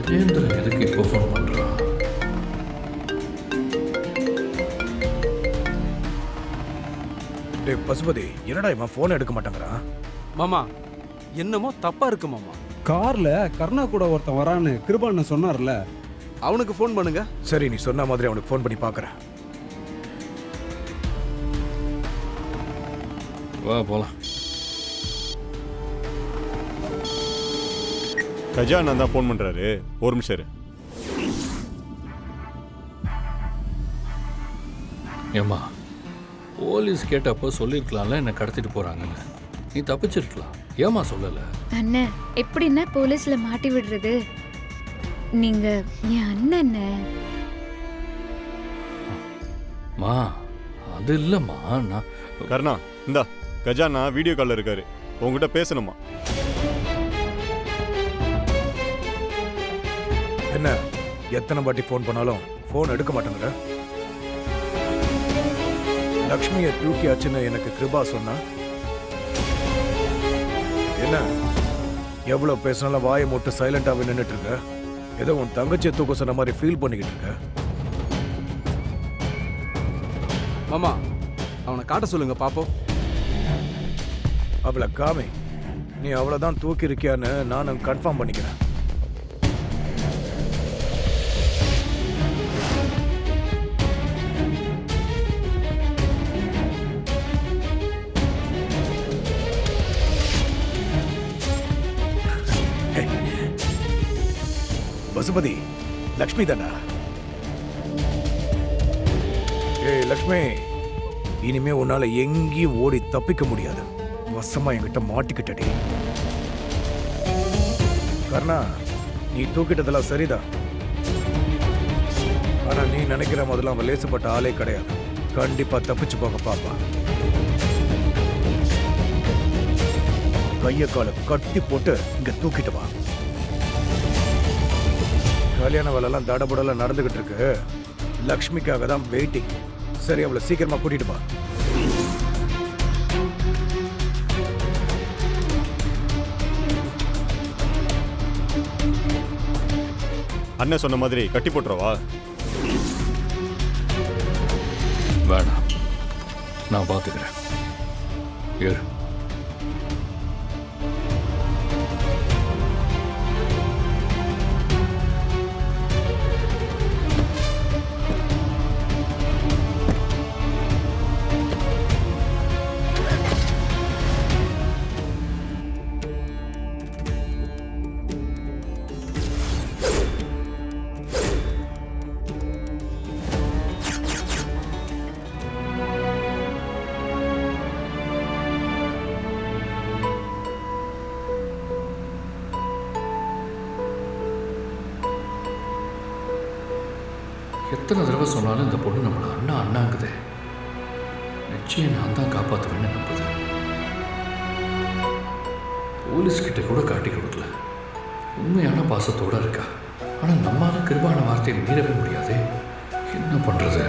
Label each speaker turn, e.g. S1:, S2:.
S1: கஜேந்திரன் எதுக்கு இப்போ ஃபோன் பண்ணுறான்?
S2: டேய் பசுபதி, என்னடா இவன் ஃபோன் எடுக்க மாட்டேங்கிறான்?
S3: மாமா என்னமோ தப்பா இருக்கு மாமா.
S4: கார்ல கருணா கூட ஒருத்தன் வரான்னு கிருபாண்ணன் சொன்னார்ல.
S3: அவனுக்கு ஃபோன் பண்ணுங்க.
S2: சரி, நீ சொன்ன மாதிரி அவனுக்கு ஃபோன் பண்ணி பார்க்கறேன்.
S1: வா போலாம்.
S5: கஜானன் தான் ஃபோன் பண்றாரு, ஒரு நிமிஷம் இரு.
S1: ஏம்மா, போலீஸ் கேட்டப்போ சொல்லியிருக்கலாம்ல என்னை கடத்திட்டு போறாங்கன்னு. நீ தப்பிச்சிருக்கலாம், ஏமா சொல்லலை?
S6: அண்ணன் எப்படின்னா போலீஸ்ல மாட்டி விடுறது? நீங்க என் அண்ணன்.
S1: மா அது இல்லைம்மா, நான்
S5: கருணா இந்தா, கஜானா வீடியோ கால்ல இருக்காரு, உங்ககிட்ட பேசணுமா?
S2: என்ன, எத்தனை வாட்டி ஃபோன் பண்ணாலும் ஃபோன் எடுக்க மாட்டேங்கிற? லக்ஷ்மியை தூக்கியாச்சுன்னு எனக்கு கிருபா சொன்னா என்ன? எவ்வளவு பேசினாலும் வாயை மூட்டு சைலண்டாவே நின்றுட்டு இருக்க. ஏதோ உன் தங்கச்சியை தூக்க சொன்ன மாதிரி ஃபீல் பண்ணிக்கிட்டு இருக்க.
S3: மாமா அவனை காட்ட சொல்லுங்க பாப்போம்.
S2: அவளை காமி. நீ அவ்வளவுதான் தூக்கி இருக்கியான்னு நானும் கன்ஃபார்ம் பண்ணிக்கிறேன். பசுபதி, லக்ஷ்மி தானா? ஏய் லக்ஷ்மி, இனிமே உன்னால எங்கேயும் ஓடி தப்பிக்க முடியாது. வசமா என்கிட்ட மாட்டிக்கிட்டடி. கர்ணா, நீ தூக்கிட்டதெல்லாம் சரிதான். ஆனா நீ நினைக்கிற முதல்ல அவன் லேசுப்பட்ட ஆளே கிடையாது. கண்டிப்பா தப்பிச்சு போக பாப்பா. கைய கால கட்டி போட்டு இங்க தூக்கிட்டு வா. கல்யாண வேலைலாம் தடபுடலாம் நடந்துகிட்டு இருக்கு. லக்ஷ்மிக்காக தான் வெயிட்டிங். சரி, அவளை சீக்கிரமா கூட்டிட்டு வா.
S5: அண்ணன் சொன்ன மாதிரி கட்டி போட்டுறவா?
S1: வேணாம், நான் பார்த்துக்கிறேன். ஏறு. எத்தனை தடவை சொன்னாலும் இந்த பொண்ணு நம்மளை அண்ணா அண்ணாங்குது. நிச்சயம் நான் தான் காப்பாற்றுவேன்னு நம்புது. போலீஸ்கிட்ட கூட காட்டி கொடுக்கல. உண்மையான பாசத்தோடு இருக்கா. ஆனால் நம்மளால கிருபான வார்த்தையை மீறவே முடியாது. என்ன பண்ணுறது?